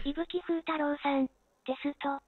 伊吹風太郎さん、テスト。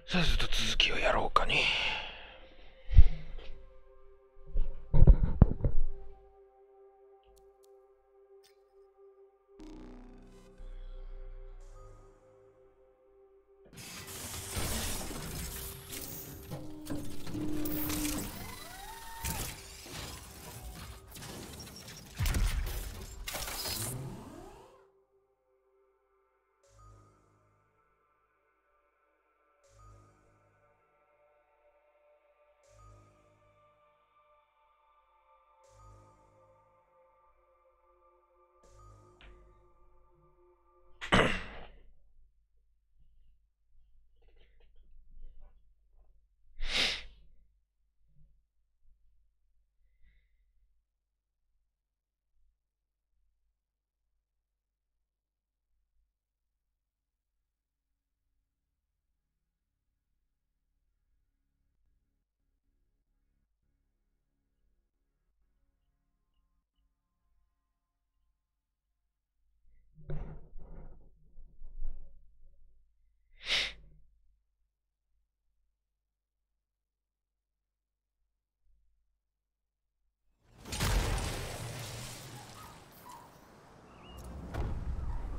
さあ、ちょっと続きをやろうかね。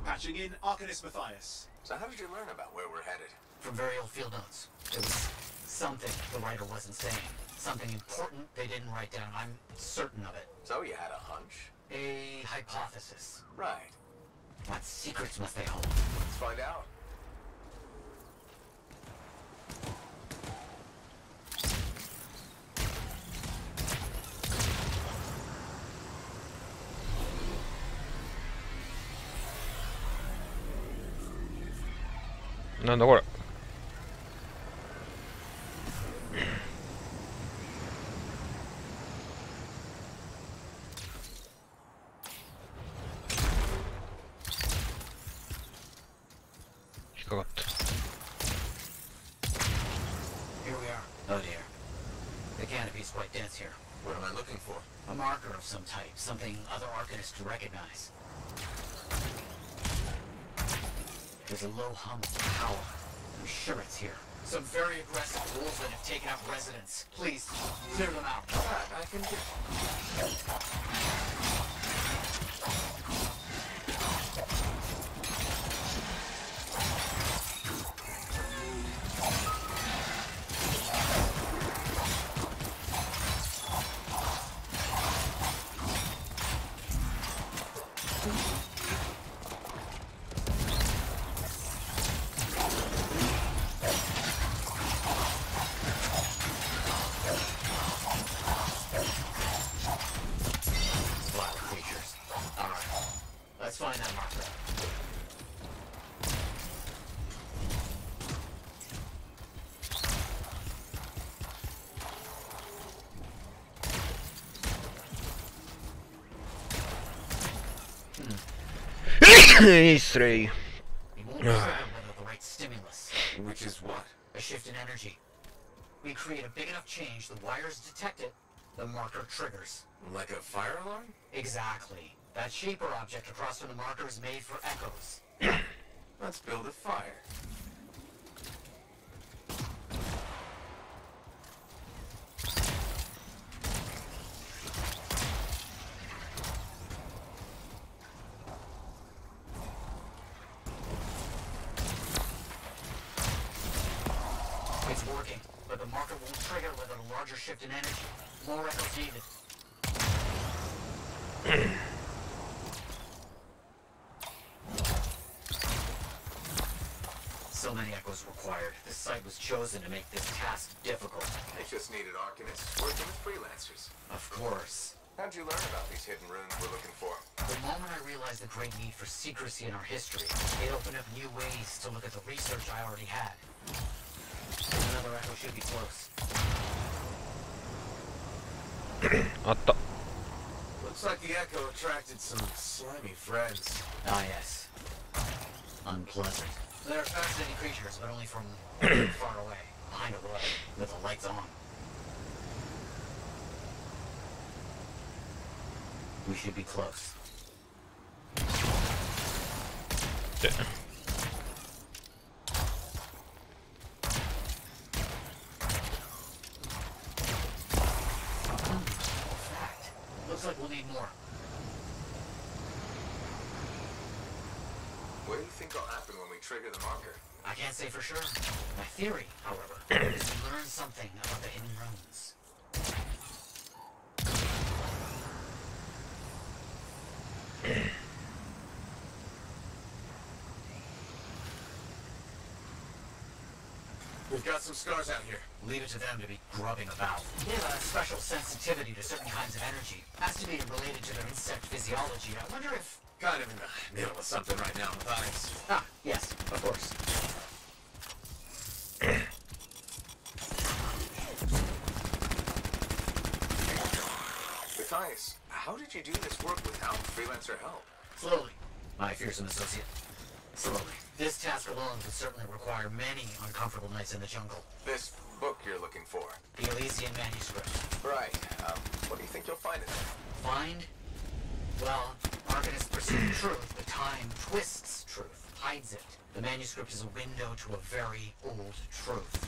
Patching in Arcanist Matthias. So how did you learn about where we're headed? From very old field notes. There was something the writer wasn't saying. Something important they didn't write down. I'm certain of it. So you had a hunch? A hypothesis. Right. What secrets must they hold? Let's find out.なんだこれ。引っかかった。Here we are. Oh dear. The canopy's quite dense here. What am I looking for? A marker of some type. Something other Arcanists to recognize. There's a low hum of power. I'm sure it's here. Some very aggressive wolves that have taken up residence. Please, clear them out. I can do... Let's find that marker. Straight. We won't trigger without the right stimulus. Which is what? A shift in energy. We create a big enough change, the wires detect it, the marker triggers. Like a fire alarm? Exactly. That shape or object across from the marker is made for echoes. Let's build a fire. It's working, but the marker won't trigger without a larger shift in energy. More echoes needed. So many echoes required. This site was chosen to make this task difficult. They just needed arcanists working with freelancers. Of course. How'd you learn about these hidden runes we're looking for? The moment I realized the great need for secrecy in our history, it opened up new ways to look at the research I already had. Another echo should be close. あった。 Looks like the echo attracted some slimy friends. Ah, yes. Unpleasant. They're fascinating creatures, but only from far away, behind a wall, with the lights on. We should be close. Fact. Looks like we'll need more. What do you think will happen when we trigger the marker? I can't say for sure. My theory, however, is to learn something about the hidden runes. We've got some scars out here. Leave it to them to be grubbing about. They have a special sensitivity to certain kinds of energy, estimated related to their insect physiology. I wonder if... Kind of in the middle of something right now, Matthias. Ah, yes, of course. Matthias, how did you do this work without freelancer help? Slowly, my fearsome associate. Slowly. This task alone would certainly require many uncomfortable nights in the jungle. This book you're looking for. The Elysian manuscript. Right. What do you think you'll find in there? Find? Well, arcanists perceive truth, but time twists truth, hides it. The manuscript is a window to a very old truth.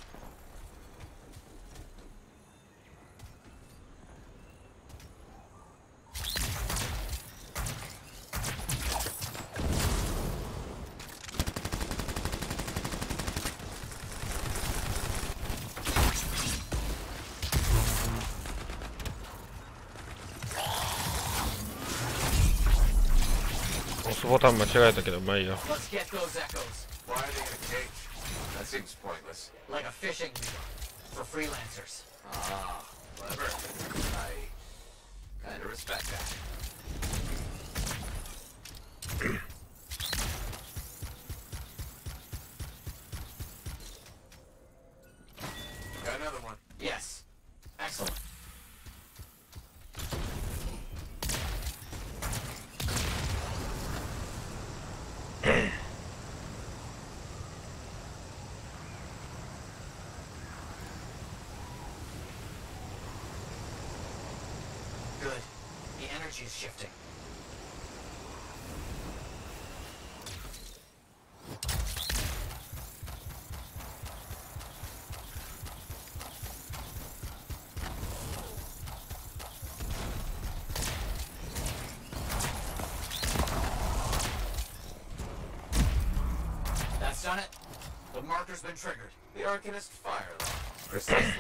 押すボタン間違えたけどまあいいよ。 Let's get those echoes. Why are they in a cage? That seems pointless. Like a fishing reel for freelancers. Ah, clever. I kinda respect that. Got another one. Yes. Excellent. Good. The energy is shifting. That's done it. The marker's been triggered. The Arcanist fire alarm. Precisely.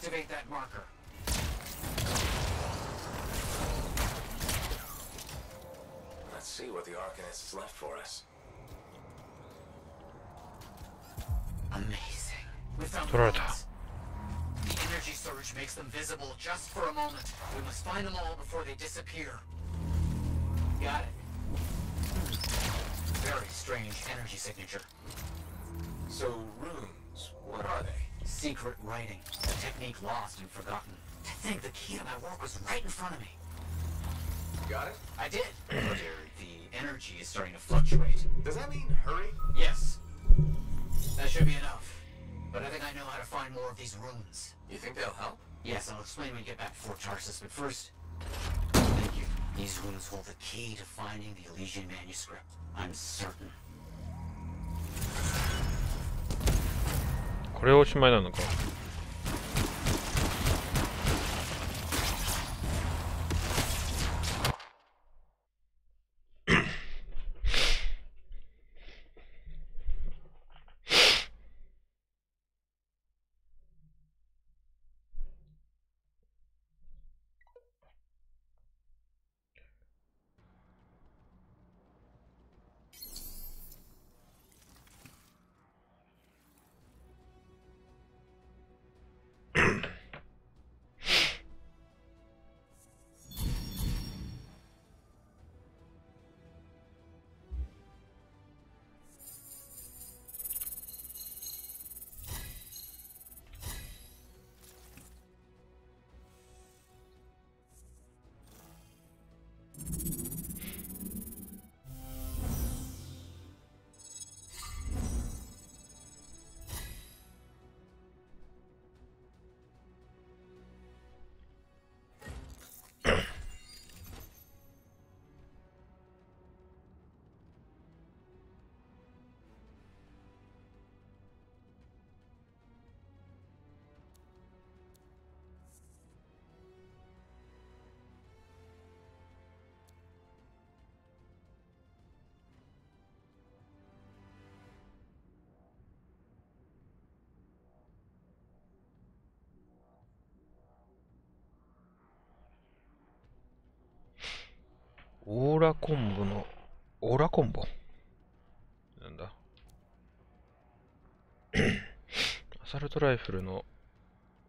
Activate that marker. Let's see what the Arcanist has left for us. Amazing. We found the Torata. ruins. The energy surge makes them visible just for a moment. We must find them all before they disappear. Got it. Very strange energy signature. So, runes, what are they? Secret writing. A technique lost and forgotten. To think the key to my work was right in front of me. Got it? I did. The energy is starting to fluctuate. Does that mean hurry? Yes. That should be enough. But I think I know how to find more of these runes. You think they'll help? Yes, I'll explain when we get back to Fort Tarsus, but first... Thank you. These runes hold the key to finding the Elysian manuscript. I'm certain. これおしまいなのか。オーラコンボの、オーラコンボなんだ。アサルトライフルの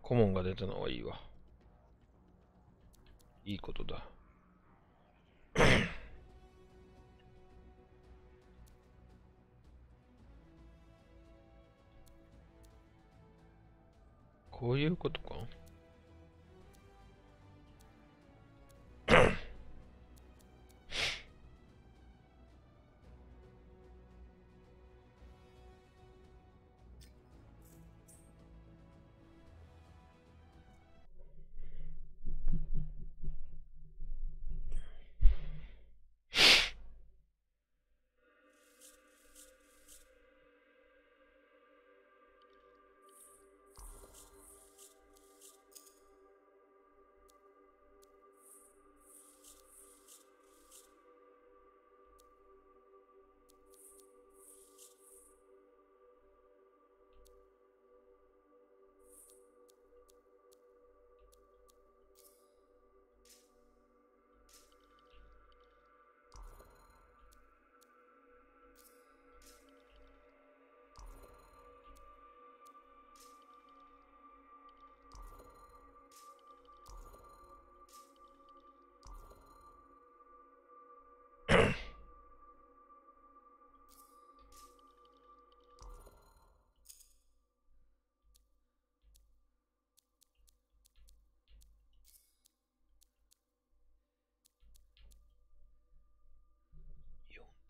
コモンが出たのはいいわ。いいことだ。こういうことか。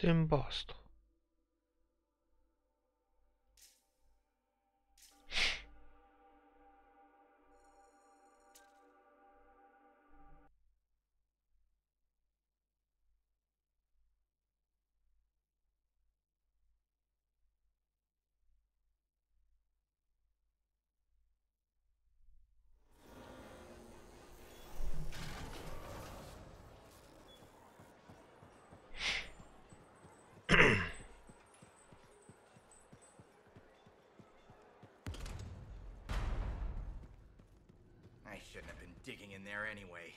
点バースト。digging in there anyway.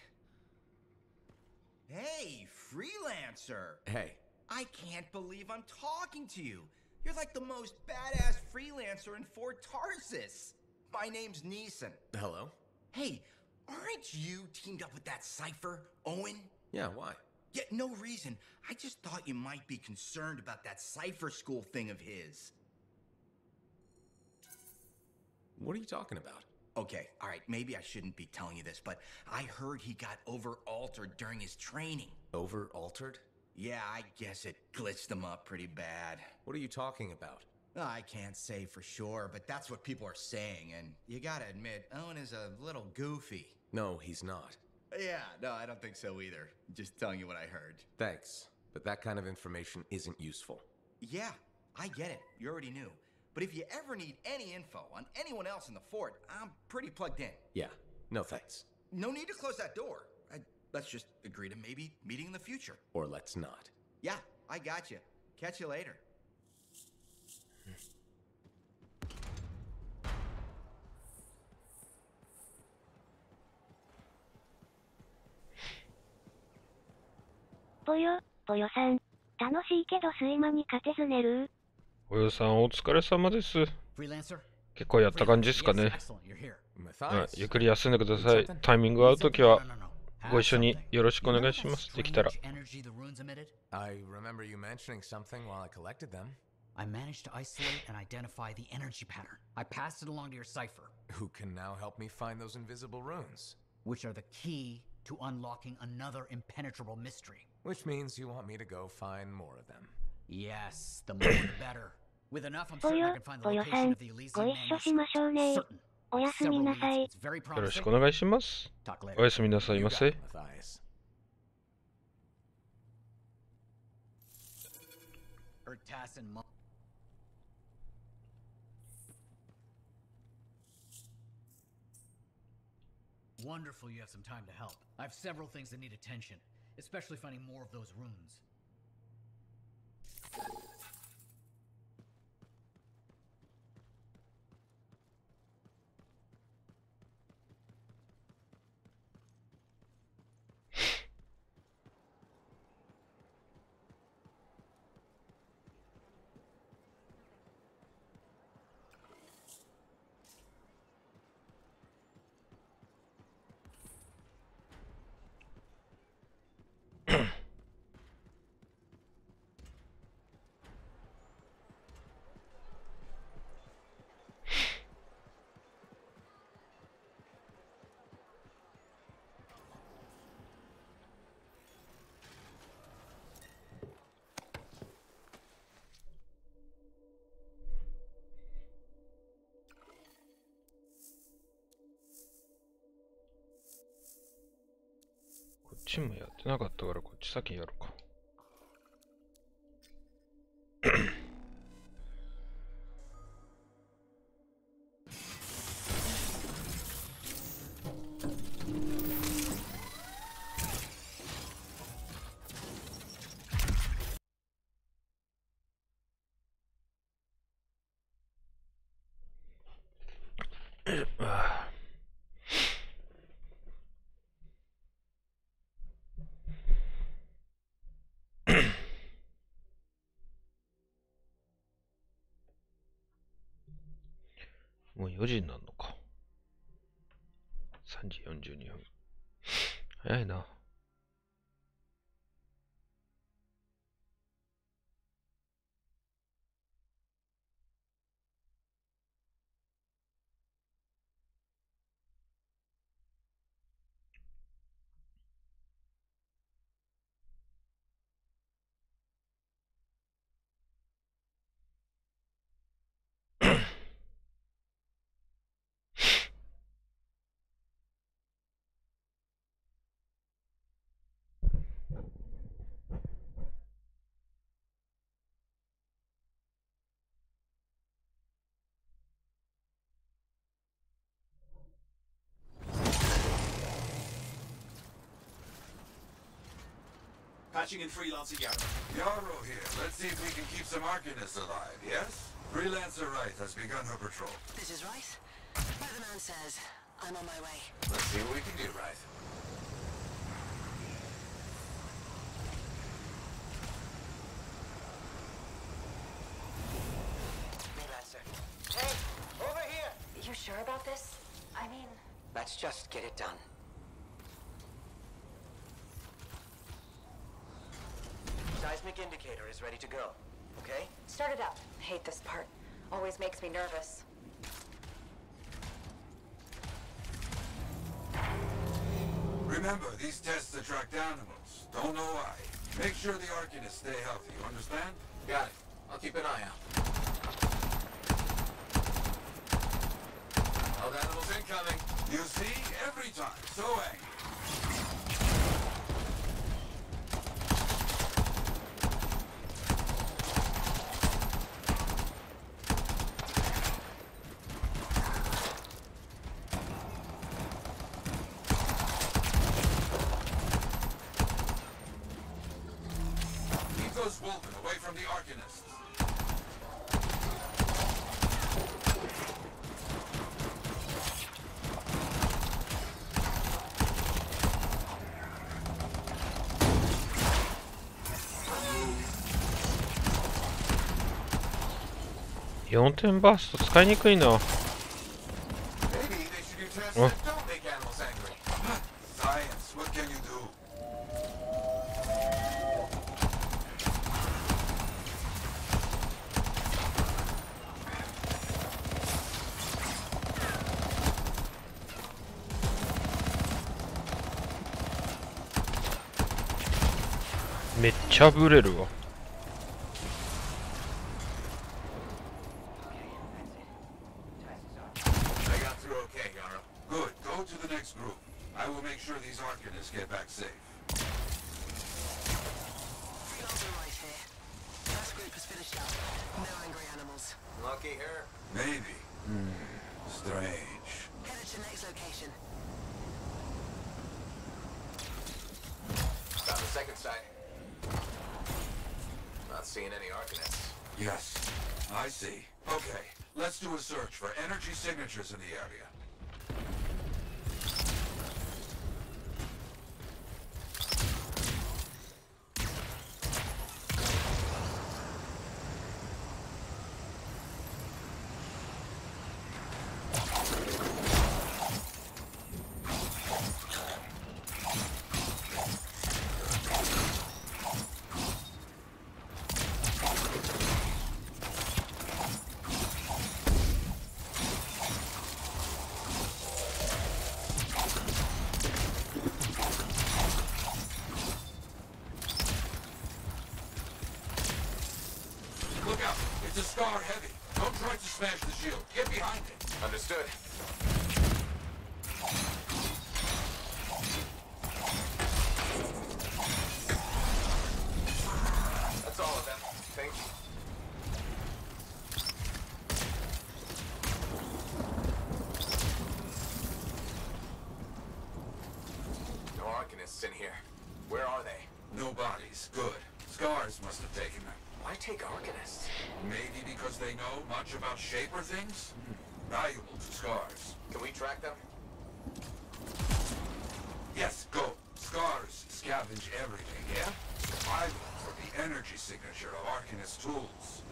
Hey, freelancer! Hey. I can't believe I'm talking to you. You're like the most badass freelancer in Fort Tarsis. My name's Neeson. Hello? Hey, aren't you teamed up with that cipher, Owen? Yeah, why? Yeah, no reason. I just thought you might be concerned about that cipher school thing of his. What are you talking about? Okay, all right, maybe I shouldn't be telling you this, but I heard he got over-altered during his training. Over-altered? Yeah, I guess it glitched him up pretty bad. What are you talking about? I can't say for sure, but that's what people are saying, and you gotta admit, Owen is a little goofy. No, he's not. Yeah, no, I don't think so either. Just telling you what I heard. Thanks, but that kind of information isn't useful. Yeah, I get it. You already knew. But if you ever need any info on anyone else in the fort, I'm pretty plugged in. Yeah, no thanks. No need to close that door. Let's just agree to maybe meeting in the future. Or let's not. Yeah, I got you. Catch you later.ぽよさん。楽しいけど睡魔に勝てず寝る。ぽよさんお疲れ様です。 Freelancer? 結構やった感じですかね。 Excellent, you're here. ゆっくり休んでください。タイミングが合うときはご一緒によろしくお願いします。できたら。 I remember you mentioning something while I collected them. I managed to isolate and identify the energy pattern. I passed it along to your cipher, Who can now help me find those invisible runes? which are the key to unlocking another impenetrable mystery. Which means you want me to go find more of them. Yes, the more the better. With enough, I'm ぽ certain よ I can find the さ location ん。 of the ご Elysian 一緒しましょう manuscript. ね。 Certain. おやすみ Several なさ leads. い。 It's very よろし promising. くお願いします。 Talk お later. やすみなさい You ま got せ it, Matthias. Ertas and Mo- Wonderful you have some time to help. I have several things that need attention, especially finding more of those runes.こっちもやってなかったからこっち先やろうか。もう4時になるのか。3時42分。早いな。Patching in Freelancer Yarrow. Yarrow here. Let's see if we can keep some Arcanists alive, yes? Freelancer Wright has begun her patrol. This is right. Weatherman says I'm on my way. Let's see what we can do, right? Hey, over here! You sure about this? I mean... Let's just get it done. Seismic indicator is ready to go. Okay? Start it up. Hate this part. Always makes me nervous. Remember, these tests attract animals. Don't know why. Make sure the Arcanists stay healthy, you understand? Got it. I'll keep an eye out. Wild animals incoming. You see? Every time. So angry. Keep those Wolfen away from the Arcanists.4点バースト使いにくいな。 Maybe they should do tests that don't make animals angry. Science, what can you do? .めっちゃブレるわ。 I got through okay, Yara. Good. Go to the next group. I will make sure these Arcanists get back safe. Right here. First group is finished up. No angry animals. Lucky her. Maybe. Strange. Headed to next location. Found the second site. Not seeing any Arcanists. Yes, I see. Okay, let's do a search for energy signatures in the area. Look out! It's a scar heavy. Don't try to smash the shield. Get behind it. Understood. That's all of them. Thank you. No Arcanists in here. Where are they? No bodies. Good. Scars must have taken them. Why take Arcanists? Maybe because they know much about Shaper things? Valuable to Scars. Can we track them? Yes, go. Scars scavenge everything, yeah? I look for the energy signature of Arcanist tools.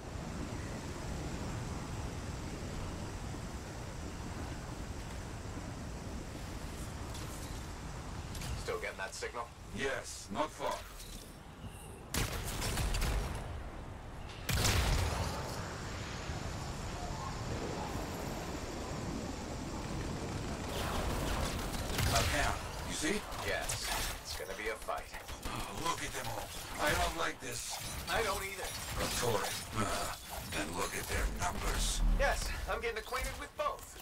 Still getting that signal? Yes, not far. You see? Yes. It's gonna be a fight. Oh, look at them all. I don't like this. I don't either. Rhetoric. And look at their numbers. Yes, I'm getting acquainted with both.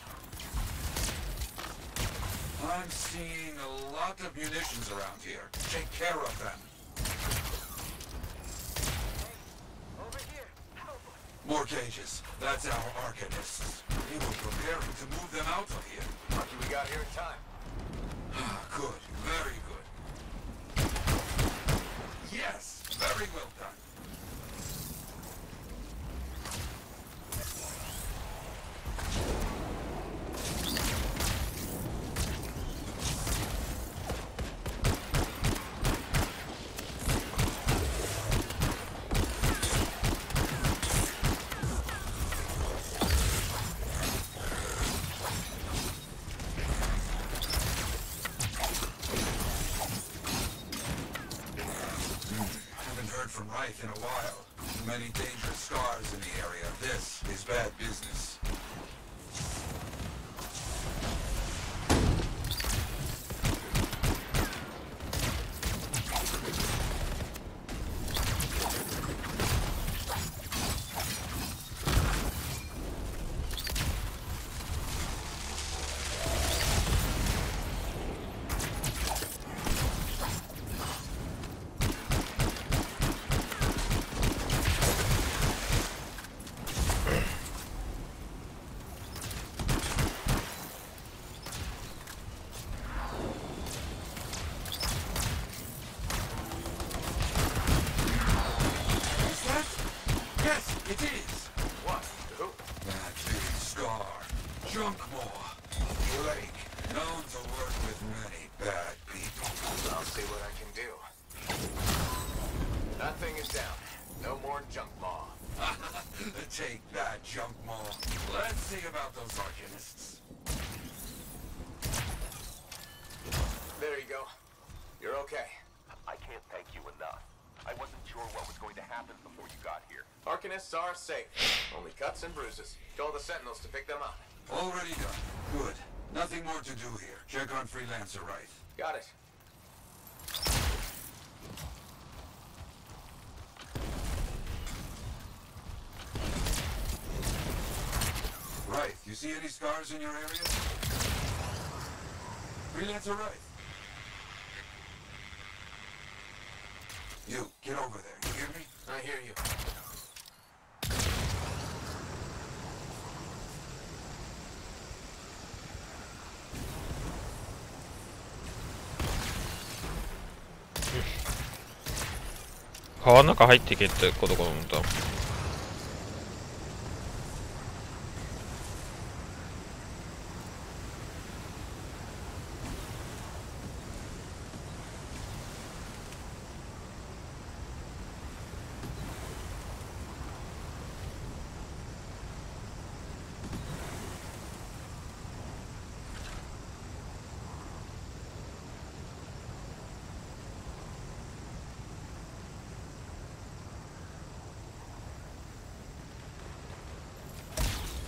I'm seeing a lot of munitions around here. Take care of them. Over here. Help. More cages. That's our Arcanists. We were preparing to move them out of here. Lucky we got here in time. Good. Very good. Yes. Very well done. heard from Reith in a while. Many dangerous scars in the area. This is bad business. Take that, junk maw. Let's see about those arcanists. There you go. You're okay. I can't thank you enough. I wasn't sure what was going to happen before you got here. Arcanists are safe. Only cuts and bruises. Call the sentinels to pick them up. Already done. Good. Nothing more to do here. Check on Freelancer Reith. Got it. Reith, you see any scars in your area? Freelancer Reith. You, get over there. You hear me? I hear you.川の中入っていけってことかと思った。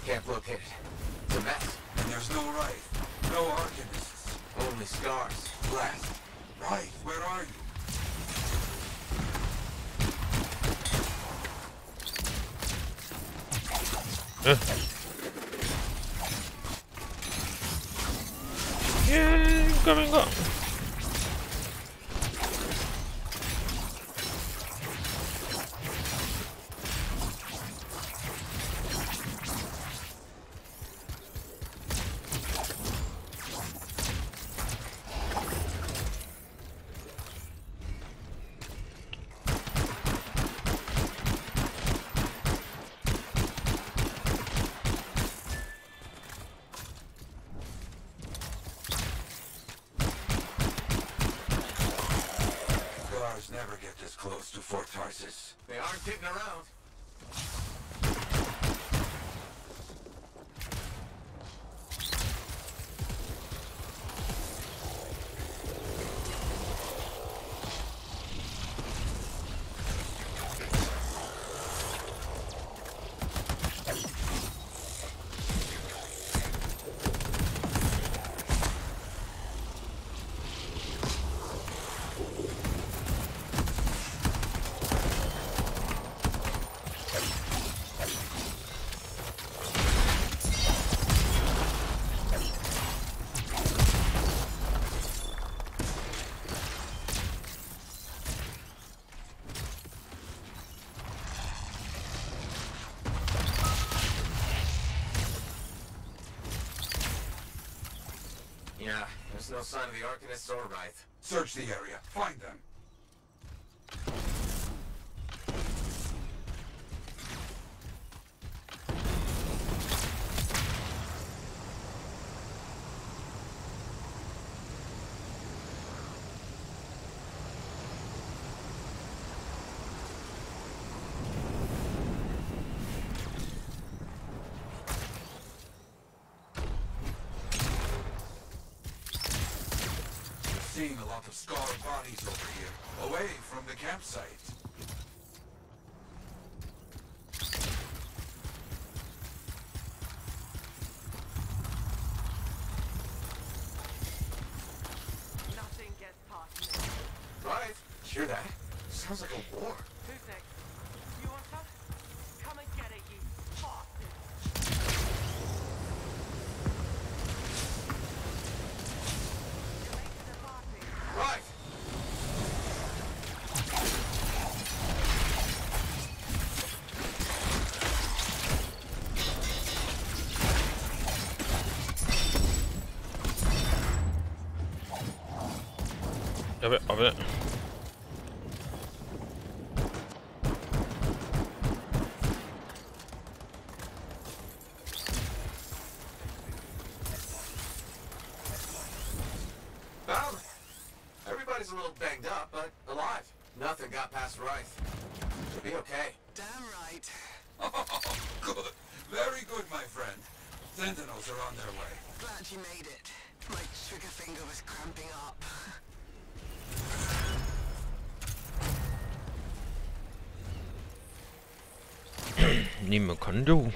Can't locate it. It's a mess. And there's no Reith. No arcanists. Only scars. Blast. Reith, where are you? Coming up. Never get this close to Fort Tarsis. They aren't kidding around. Yeah, there's no sign of the Arcanists or Reith. Search the area. Find them. Seeing a lot of scarred bodies over here, away from the campsite. hear that? Sounds like a war. Who's next? You want some? Come and get it, you bastard! You're late to the party. Right.やべ、危ね。Well, everybody's a little banged up, but alive. Nothing got past Rife. Should be okay. Damn right. Oh, good. Very good, my friend. Sentinels are on their way. Glad you made it. My trigger finger was cramping up. 任務完了。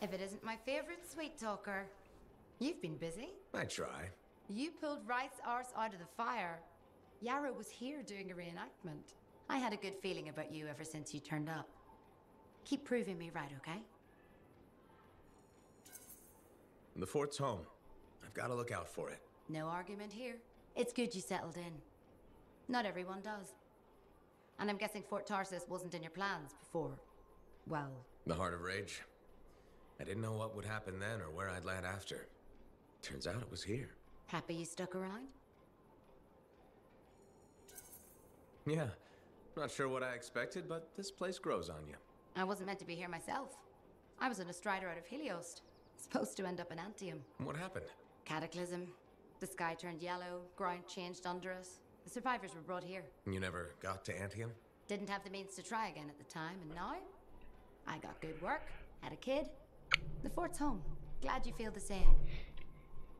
If it isn't my favorite sweet talker. You've been busy. I try. You pulled Wright's arse out of the fire. Yarrow was here doing a reenactment. I had a good feeling about you ever since you turned up. Keep proving me right, okay? The fort's home. I've got to look out for it. No argument here. It's good you settled in. Not everyone does. And I'm guessing Fort Tarsis wasn't in your plans before. Well... The Heart of Rage. I didn't know what would happen then or where I'd land after. Turns out it was here. Happy you stuck around? Yeah. Not sure what I expected, but this place grows on you. I wasn't meant to be here myself. I was an Strider out of Heliost. Supposed to end up in Anthem. What happened? Cataclysm. The sky turned yellow, ground changed under us. The survivors were brought here. You never got to Anthem? Didn't have the means to try again at the time, and now? I got good work, had a kid. The fort's home. Glad you feel the same.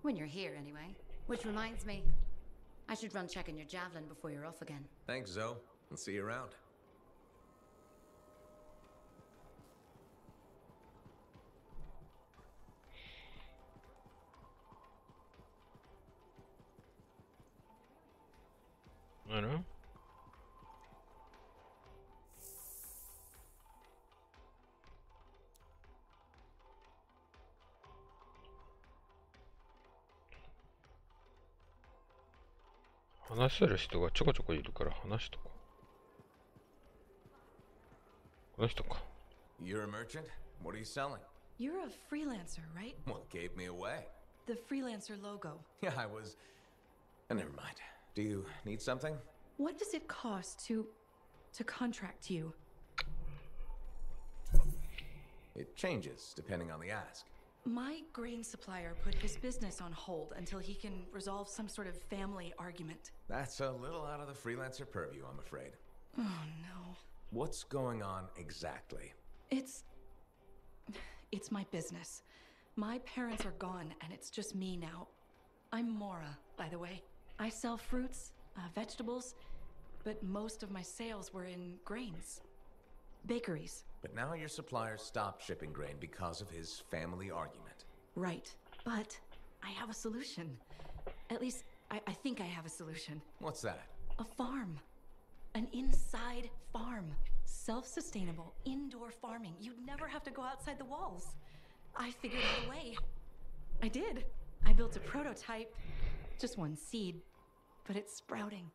When you're here, anyway. Which reminds me, I should run checking your javelin before you're off again. Thanks, Zoe. I'll see you around. I know.話せる人がちょこちょこいるから話しとこう。この人か。You're a merchant? What are you selling? You're a freelancer, right? What gave me away? The freelancer logo. Yeah, I was... never mind. Do you need something? What does it cost to contract you? It changes depending on the ask. My grain supplier put his business on hold until he can resolve some sort of family argument. That's a little out of the freelancer purview, I'm afraid. Oh, no. What's going on exactly? It's my business. My parents are gone, and it's just me now. I'm Mora, by the way. I sell fruits, vegetables, but most of my sales were in grains. bakeries. But now your supplier stopped shipping grain because of his family argument. Right. But I have a solution. At least, I think I have a solution. What's that? A farm. An inside farm. Self-sustainable, indoor farming. You'd never have to go outside the walls. I figured out a way. I did. I built a prototype. Just one seed. But it's sprouting.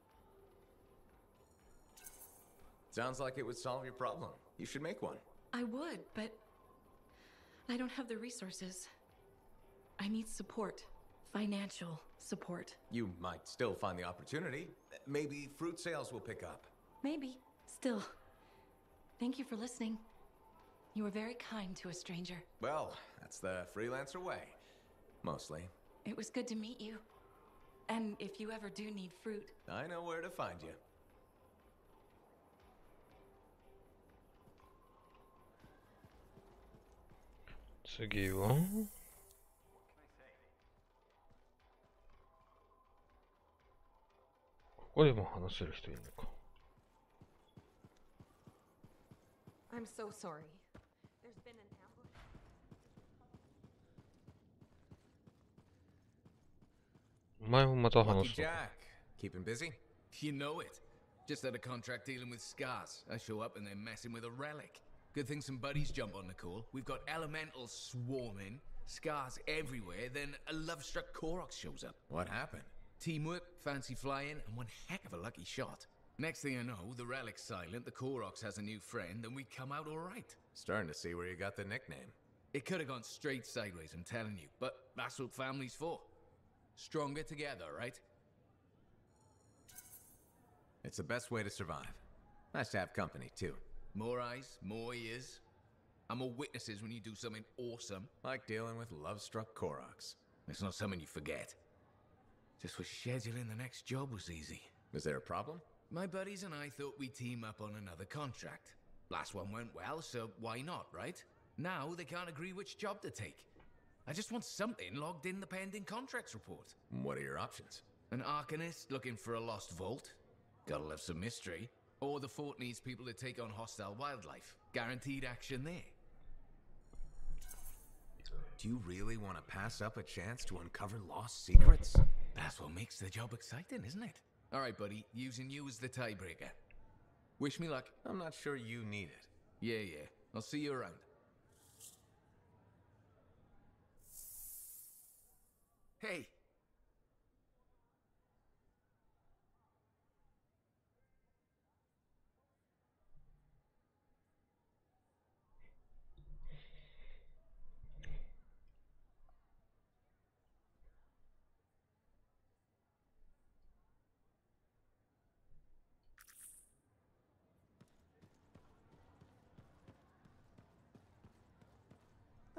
Sounds like it would solve your problem. You should make one. I would, but I don't have the resources. I need support. Financial support. You might still find the opportunity. Maybe fruit sales will pick up. Maybe. Still. Thank you for listening. You were very kind to a stranger. Well, that's the freelancer way. Mostly. It was good to meet you. And if you ever do need fruit... I know where to find you.次はここでも話せる人いるのか。I'm so sorry. There's been an ambush. Lucky Jack. Keeping busy? You know it. Just had a contract dealing with scars. I show up and they're messing with a relic. Good thing some buddies jump on the call. We've got elementals swarming, scars everywhere, then a love-struck Koroks shows up. What happened? Teamwork, fancy flying, and one heck of a lucky shot. Next thing I know, the relic's silent, the Koroks has a new friend, and we come out all right. Starting to see where you got the nickname. It could have gone straight sideways, I'm telling you, but that's what family's for. Stronger together, right? It's the best way to survive. Nice to have company, too. More eyes, more ears. And more witnesses when you do something awesome. Like dealing with love-struck Koroks. It's not something you forget. Just wish scheduling the next job was easy. Is there a problem? My buddies and I thought we'd team up on another contract. Last one went well, so why not, right? Now they can't agree which job to take. I just want something logged in the pending contracts report. What are your options? An Arcanist looking for a lost vault. Gotta love some mystery. Or the fort needs people to take on hostile wildlife. Guaranteed action there. Do you really want to pass up a chance to uncover lost secrets? That's what makes the job exciting, isn't it? Alright, buddy. Using you as the tiebreaker. Wish me luck. I'm not sure you need it. Yeah. I'll see you around. Hey!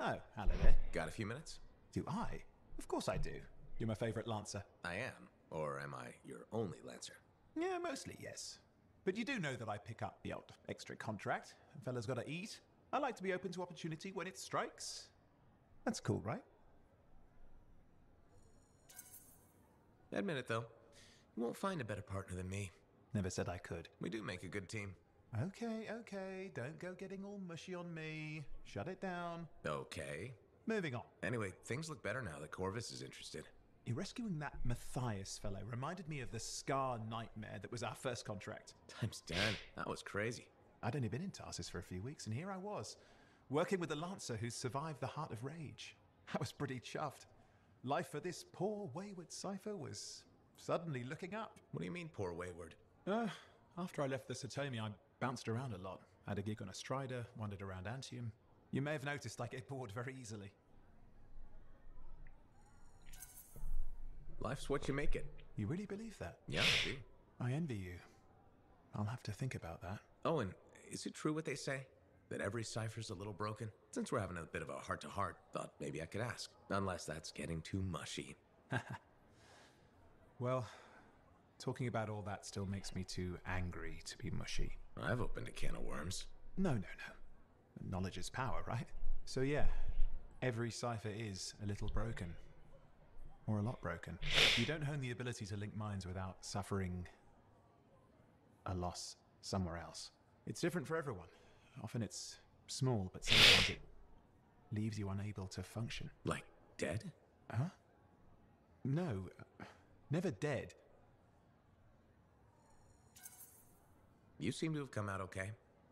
Oh, hello there. Got a few minutes? Do I? Of course I do. You're my favorite Lancer. I am. Or am I your only Lancer? Yeah, mostly, yes. But you do know that I pick up the odd extra contract. A fella's gotta eat. I like to be open to opportunity when it strikes. That's cool, right? Admit it, though. You won't find a better partner than me. Never said I could. We do make a good team. Okay. Don't go getting all mushy on me. Shut it down. Okay. Moving on. Anyway, things look better now that Corvus is interested. You rescuing that Matthias fellow reminded me of the Scar nightmare that was our first contract. Times 10. That was crazy. I'd only been in Tarsus for a few weeks, and here I was, working with a Lancer who survived the Heart of Rage. I was pretty chuffed. Life for this poor, wayward cipher was suddenly looking up. What do you mean, poor wayward? After I left the Satomi, I bounced around a lot. Had a gig on a Strider, wandered around ANTHEM. You may have noticed I get bored very easily. Life's what you make it. You really believe that? Yeah, I do. I envy you. I'll have to think about that. Oh, and is it true what they say? That every cipher's a little broken? Since we're having a bit of a heart-to-heart, thought maybe I could ask. Unless that's getting too mushy. Well, talking about all that still makes me too angry to be mushy. I've opened a can of worms. No. Knowledge is power, right? So yeah, every cipher is a little broken. Or a lot broken. You don't hone the ability to link minds without suffering a loss somewhere else. It's different for everyone. Often it's small, but sometimes it leaves you unable to function. Like dead? Huh? No, never dead. You seem to have come out okay.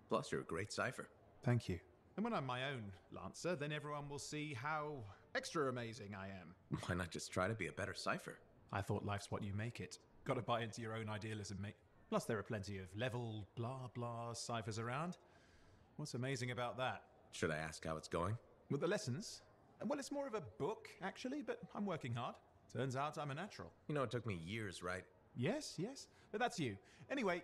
Plus, you're a great cipher. Thank you. And when I'm my own Lancer, then everyone will see how extra amazing I am. Why not just try to be a better cipher? I thought life's what you make it. Gotta buy into your own idealism, mate. Plus, there are plenty of level blah blah ciphers around. What's amazing about that? Should I ask how it's going? With the lessons? Well, it's more of a book, actually, but I'm working hard. Turns out I'm a natural. You know, it took me years, right? Yes, but that's you. Anyway.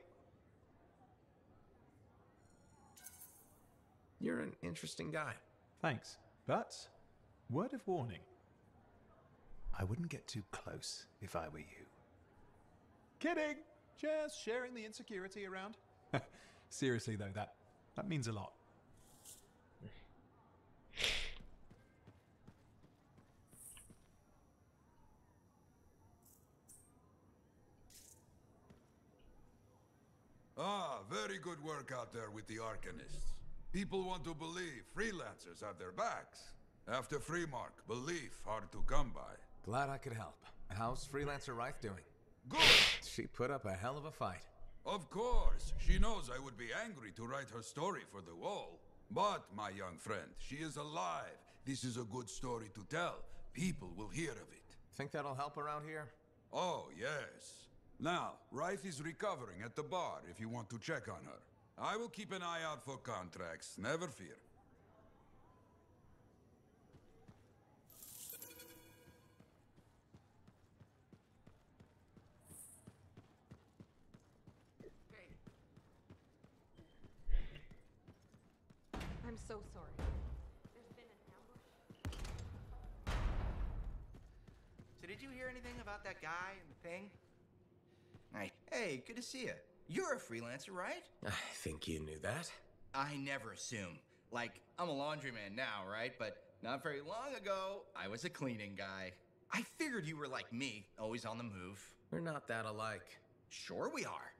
You're an interesting guy. Thanks. But, word of warning. I wouldn't get too close if I were you. Kidding! Just sharing the insecurity around. Seriously, though, that means a lot. Ah, very good work out there with the Arcanists. People want to believe freelancers have their backs. After Freemark, belief hard to come by. Glad I could help. How's Freelancer Rife doing? Good! She put up a hell of a fight. Of course, she knows I would be angry to write her story for the wall. But, my young friend, she is alive. This is a good story to tell. People will hear of it. Think that'll help around here? Oh, yes. Now, Rife is recovering at the bar if you want to check on her. I will keep an eye out for contracts, never fear. I'm so sorry. There's been an ambush. So did you hear anything about that guy and the thing? Hey, good to see you. You're a freelancer, right? I think you knew that. I never assume. Like, I'm a laundryman now, right? But not very long ago, I was a cleaning guy. I figured you were like me, always on the move. We're not that alike. Sure we are.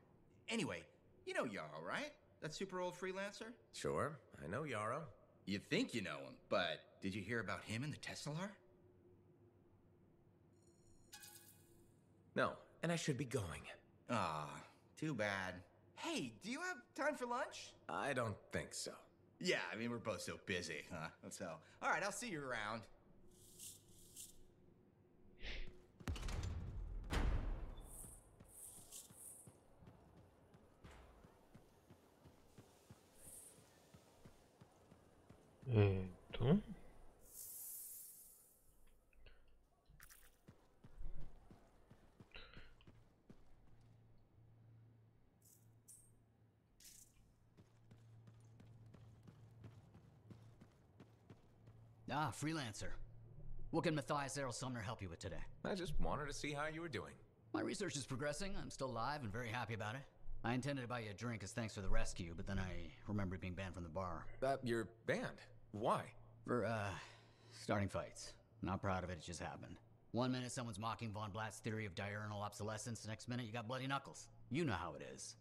Anyway, you know Yarrow, right? That super old freelancer? Sure, I know Yarrow. You think you know him, but did you hear about him and the Tesla? No, and I should be going. Ah, too bad. Hey, do you have time for lunch? I don't think so. Yeah, I mean, we're both so busy, huh? So, all right, I'll see you around. Ah, freelancer. What can Matthias Errol Sumner help you with today? I just wanted to see how you were doing. My research is progressing. I'm still alive and very happy about it. I intended to buy you a drink as thanks for the rescue, but then I remembered being banned from the bar. You're banned? Why? For, starting fights. Not proud of it, it just happened. 1 minute someone's mocking Von Blatt's theory of diurnal obsolescence, the next minute you got bloody knuckles. You know how it is.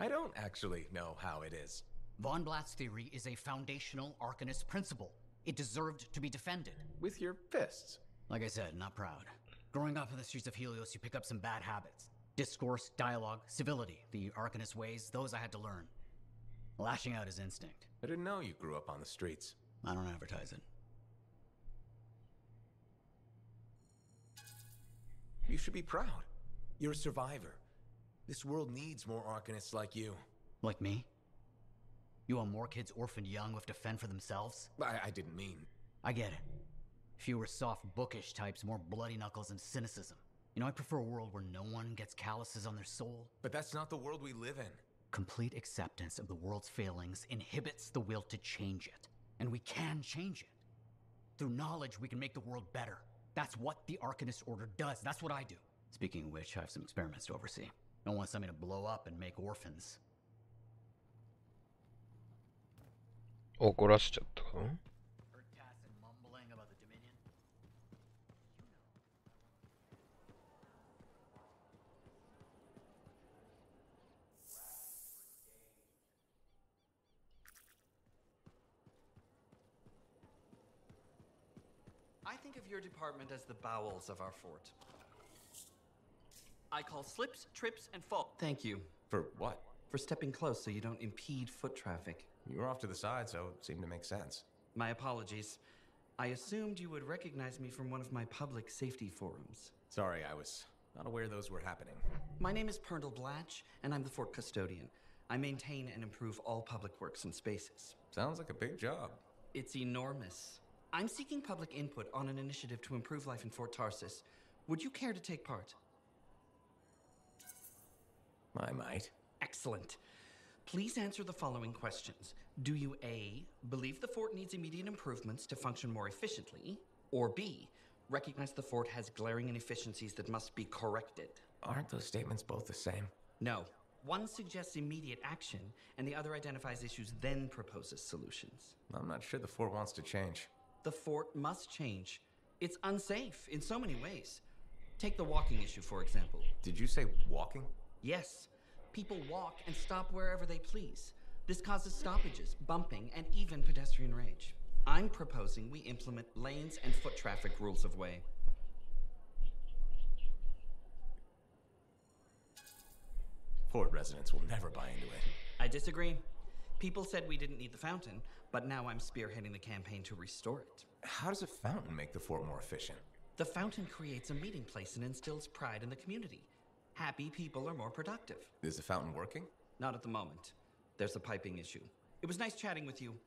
I don't actually know how it is. Von Blatt's theory is a foundational Arcanist principle. It deserved to be defended. With your fists. Like I said, not proud. Growing up in the streets of Helios, you pick up some bad habits. Discourse, dialogue, civility, the Arcanist ways, those I had to learn. Lashing out is instinct. I didn't know you grew up on the streets. I don't advertise it. You should be proud. You're a survivor. This world needs more Arcanists like you. Like me? You want more kids orphaned young who have to fend for themselves? I didn't mean... I get it. Fewer soft, bookish types, more bloody knuckles and cynicism. You know, I prefer a world where no one gets calluses on their soul. But that's not the world we live in. Complete acceptance of the world's failings inhibits the will to change it. And we can change it. Through knowledge, we can make the world better. That's what the Arcanist Order does. That's what I do. Speaking of which, I have some experiments to oversee. I don't want something to blow up and make orphans. 怒らせちゃったかな。think of your department as the bowels of our fort. I call slips, trips, and fall. Thank you. For what? For stepping close so you don't impede foot traffic. You were off to the side, so it seemed to make sense. My apologies. I assumed you would recognize me from one of my public safety forums. Sorry, I was not aware those were happening. My name is Pernell Blatch, and I'm the fort custodian. I maintain and improve all public works and spaces. Sounds like a big job. It's enormous. I'm seeking public input on an initiative to improve life in Fort Tarsis. Would you care to take part? I might. Excellent. Please answer the following questions. Do you A, believe the fort needs immediate improvements to function more efficiently? Or B, recognize the fort has glaring inefficiencies that must be corrected? Aren't those statements both the same? No. One suggests immediate action, and the other identifies issues, then proposes solutions. I'm not sure the fort wants to change. The fort must change. It's unsafe in so many ways. Take the walking issue, for example. Did you say walking? Yes. People walk and stop wherever they please. This causes stoppages, bumping, and even pedestrian rage. I'm proposing we implement lanes and foot traffic rules of way. Fort residents will never buy into it. I disagree. People said we didn't need the fountain, but now I'm spearheading the campaign to restore it. How does a fountain make the fort more efficient? The fountain creates a meeting place and instills pride in the community. Happy people are more productive. Is the fountain working? Not at the moment. There's a piping issue. It was nice chatting with you.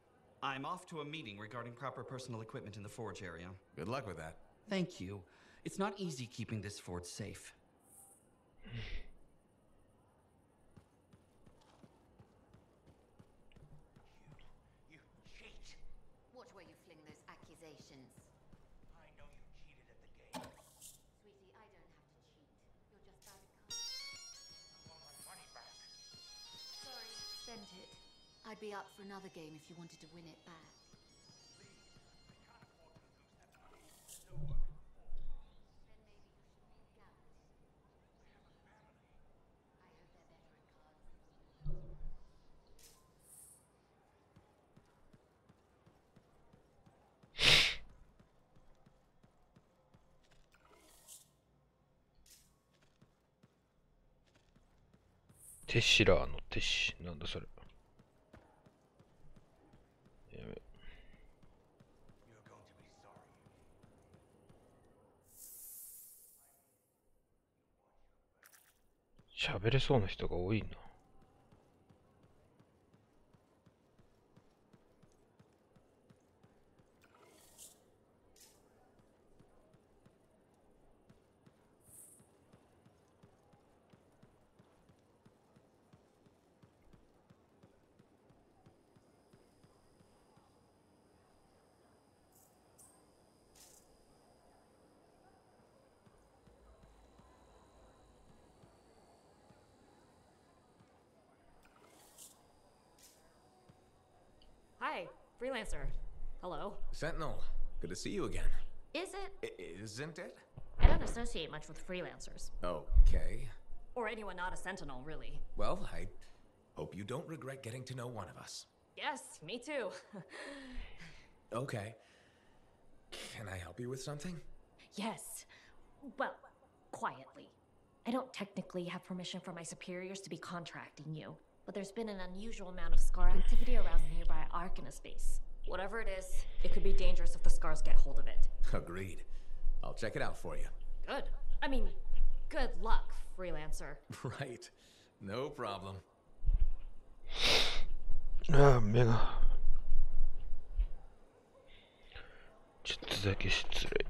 I'm off to a meeting regarding proper personal equipment in the forge area. Good luck with that. Thank you. It's not easy keeping this fort safe. You cheat! Watch where you fling those accusations. I know you cheated at the game. Sweetie, I don't have to cheat. You're just bad at cards. I want my money back. Sorry, spent it. I'd be up for another game if you wanted to win it back.テシラーのテシ、なんだそれ。やべ。喋れそうな人が多いな。Hi, freelancer. Hello. Sentinel, good to see you again. Is it? Isn't it? I don't associate much with freelancers. Okay. Or anyone not a sentinel, really. Well, I hope you don't regret getting to know one of us. Yes, me too. Okay. Can I help you with something? Yes. Well, quietly. I don't technically have permission from my superiors to be contracting you, but there's been an unusual amount of SCAR activity around the nearby Arcanist base. Whatever it is, it could be dangerous if the SCARs get hold of it. Agreed. I'll check it out for you. Good. I mean, good luck, freelancer. Right. No problem. ああ、目が。ちょっとだけ失礼。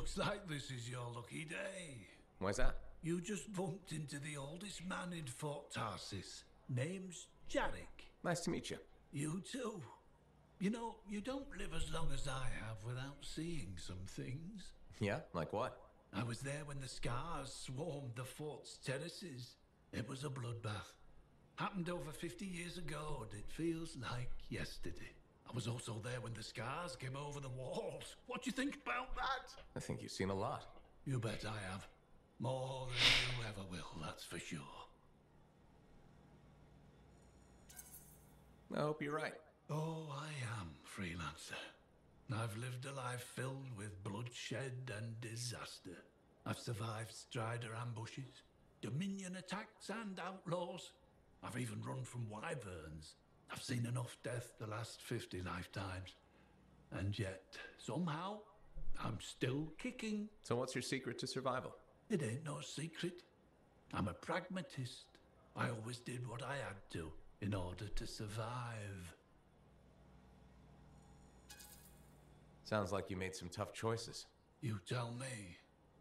Looks like this is your lucky day. Why's that? You just bumped into the oldest man in Fort Tarsis. Name's Jarek. Nice to meet you. You too. You know, you don't live as long as I have without seeing some things. Yeah? Like what? I was there when the scars swarmed the fort's terraces. It was a bloodbath. Happened over 50 years ago, and it feels like yesterday. I was also there when the scars came over the walls. What do you think about that? I think you've seen a lot. You bet I have. More than you ever will, that's for sure. I hope you're right. Oh, I am, freelancer. I've lived a life filled with bloodshed and disaster. I've survived Strider ambushes, Dominion attacks and outlaws. I've even run from wyverns. I've seen enough death to last 50 lifetimes. And yet, somehow, I'm still kicking. So what's your secret to survival? It ain't no secret. I'm a pragmatist. I always did what I had to in order to survive. Sounds like you made some tough choices. You tell me.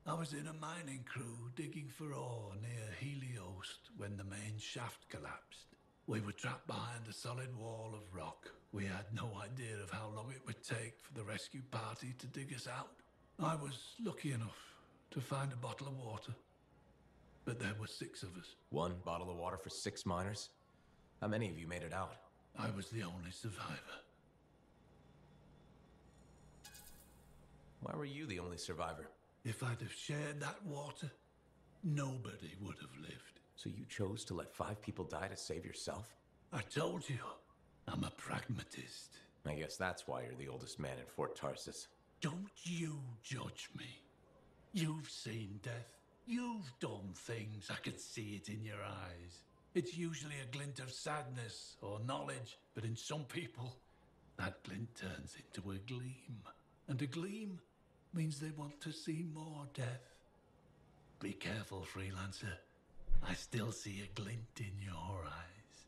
I was in a mining crew digging for ore near Heliost when the main shaft collapsed. We were trapped behind a solid wall of rock. We had no idea of how long it would take for the rescue party to dig us out. I was lucky enough to find a bottle of water. But there were 6 of us. 1 bottle of water for 6 miners? How many of you made it out? I was the only survivor. Why were you the only survivor? If I'd have shared that water, nobody would have lived. So you chose to let 5 people die to save yourself? I told you, I'm a pragmatist. I guess that's why you're the oldest man in Fort Tarsis. Don't you judge me. You've seen death. You've done things. I can see it in your eyes. It's usually a glint of sadness or knowledge, but in some people, that glint turns into a gleam. And a gleam means they want to see more death. Be careful, freelancer. I still see a glint in your eyes.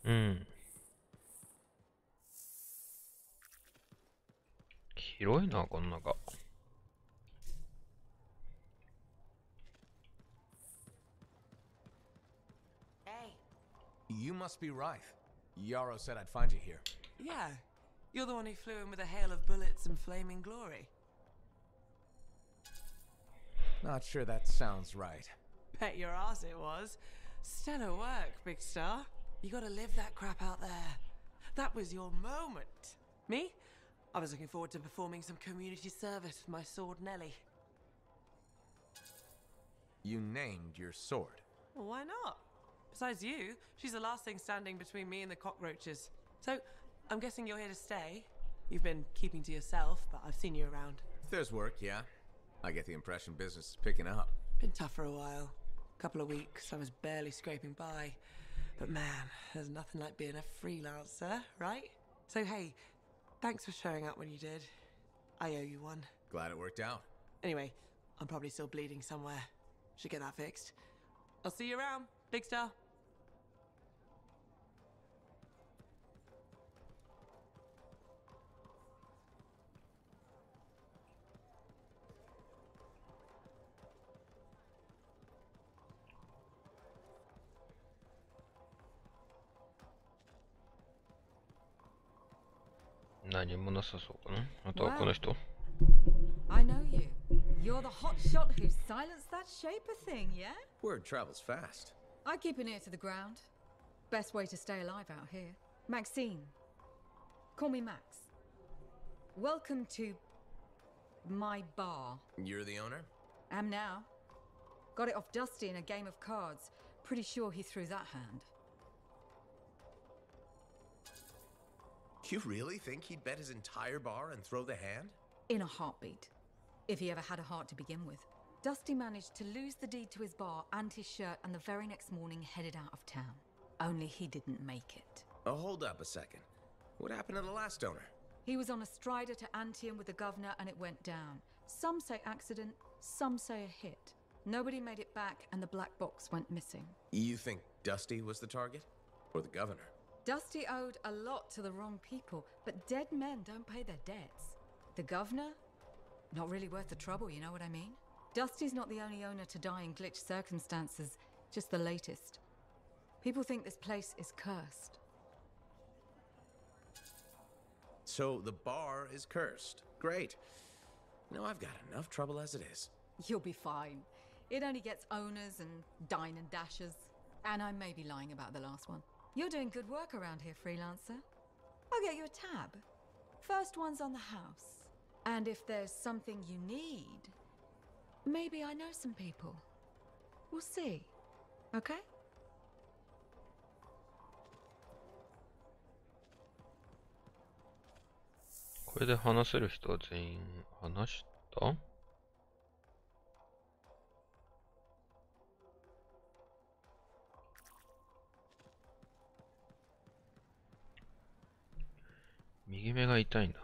Hmm. 広いな、この中。Hey. You must be Rife. Yarrow said I'd find you here. Yeah. You're the one who flew in with a hail of bullets and flaming glory. Not sure that sounds right. Bet your ass it was. Stellar work, big star. You gotta live that crap out there. That was your moment. Me? I was looking forward to performing some community service with my sword Nellie. You named your sword. Well, why not? Besides you, she's the last thing standing between me and the cockroaches. So, I'm guessing you're here to stay. You've been keeping to yourself, but I've seen you around. If there's work, yeah. I get the impression business is picking up. Been tough for a while. Couple of weeks, I was barely scraping by. But man, there's nothing like being a freelancer, right? So hey, thanks for showing up when you did. I owe you one. Glad it worked out. Anyway, I'm probably still bleeding somewhere. Should get that fixed. I'll see you around, big star.何もなさそうかな。あとはこの人。I know you. You're the hotshot who silenced that shaper thing, yeah? Word travels fast. I keep an ear to the ground. Best way to stay alive out here. Maxine. Call me Max. Welcome to my bar. You're the owner? Am now. Got it off Dusty in a game of cards. Pretty sure he threw that hand. You really think he'd bet his entire bar and throw the hand? In a heartbeat. If he ever had a heart to begin with. Dusty managed to lose the deed to his bar and his shirt, and the very next morning headed out of town. Only he didn't make it. Oh, hold up a second. What happened to the last owner? He was on a strider to ANTHEM with the governor and it went down. Some say accident, some say a hit. Nobody made it back and the black box went missing. You think Dusty was the target? Or the governor? Dusty owed a lot to the wrong people, but dead men don't pay their debts. The governor? Not really worth the trouble, you know what I mean? Dusty's not the only owner to die in glitched circumstances, just the latest. People think this place is cursed. So the bar is cursed. Great. No, I've got enough trouble as it is. You'll be fine. It only gets owners and dine and dashers. And I may be lying about the last one. You're doing good work around here, freelancer. I'll get you a tab. First one's on the house. And if there's something you need, maybe I know some people. We'll see. Okay?これで話せる人は全員話した？右目が痛いんだ。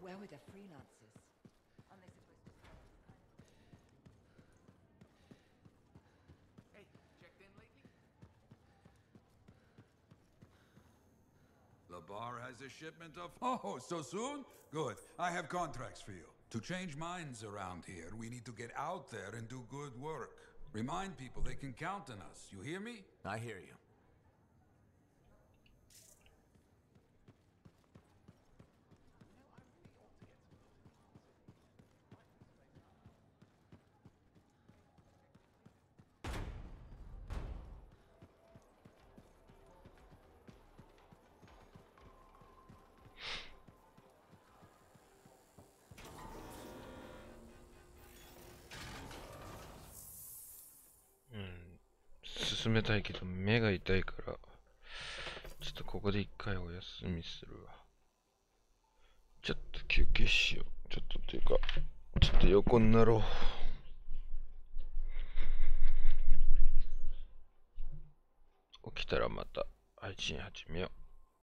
Where were the freelancers? Aren't they supposed to? Hey, checked in lately? The bar has a shipment of... Oh, so soon? Good. I have contracts for you. To change minds around here, we need to get out there and do good work. Remind people they can count on us. You hear me? I hear you.進めたいけど目が痛いからちょっとここで一回お休みするわ。ちょっと休憩しよう。ちょっとっていうかちょっと横になろう。起きたらまた配信始めよう。